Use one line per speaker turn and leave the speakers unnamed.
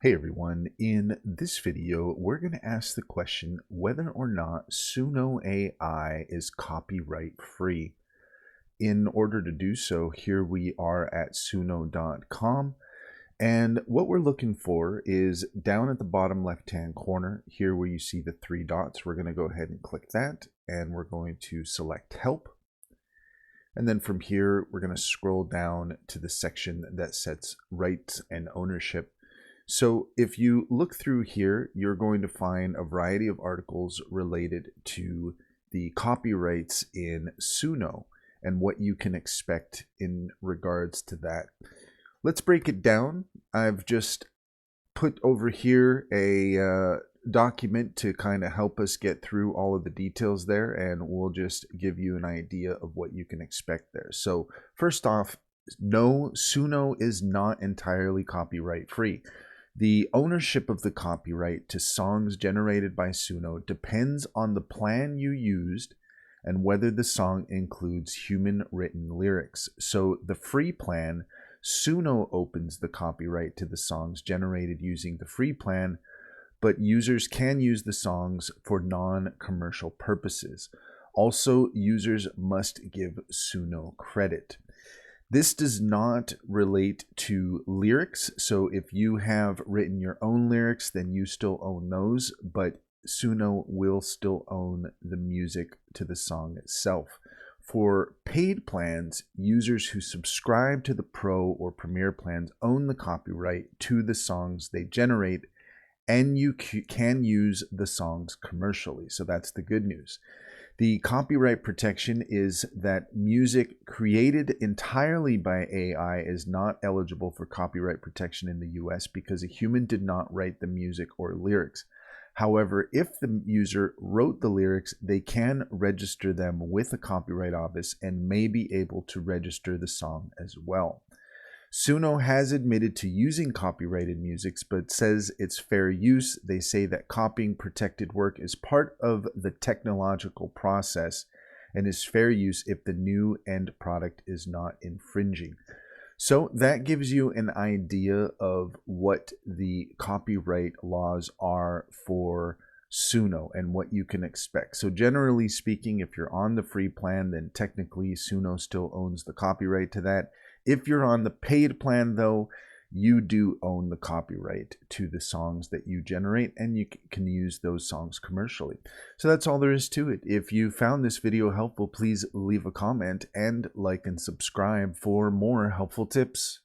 Hey everyone, in this video, we're going to ask the question whether or not Suno AI is copyright free. In order to do so, here we are at suno.com. And what we're looking for is down at the bottom left-hand corner, here where you see the three dots, we're going to go ahead and click that, and we're going to select Help. And then from here, we're going to scroll down to the section that sets rights and ownership. So if you look through here, you're going to find a variety of articles related to the copyrights in Suno and what you can expect in regards to that. Let's break it down. I've just put over here a document to kind of help us get through all of the details there, and we'll just give you an idea of what you can expect there. So first off, no, Suno is not entirely copyright free. The ownership of the copyright to songs generated by Suno depends on the plan you used and whether the song includes human-written lyrics. So the free plan, Suno opens the copyright to the songs generated using the free plan, but users can use the songs for non-commercial purposes. Also, users must give Suno credit. This does not relate to lyrics, so if you have written your own lyrics, then you still own those, but Suno will still own the music to the song itself. For paid plans, users who subscribe to the Pro or Premier plans own the copyright to the songs they generate, and you can use the songs commercially, so that's the good news. The copyright protection is that music created entirely by AI is not eligible for copyright protection in the US because a human did not write the music or lyrics. However, if the user wrote the lyrics, they can register them with a copyright office and may be able to register the song as well. Suno has admitted to using copyrighted music, but says it's fair use. They say that copying protected work is part of the technological process and is fair use if the new end product is not infringing. So that gives you an idea of what the copyright laws are for Suno and what you can expect. So generally speaking, if you're on the free plan, then technically Suno still owns the copyright to that. If you're on the paid plan, though, you do own the copyright to the songs that you generate, and you can use those songs commercially. So that's all there is to it. If you found this video helpful, please leave a comment and like and subscribe for more helpful tips.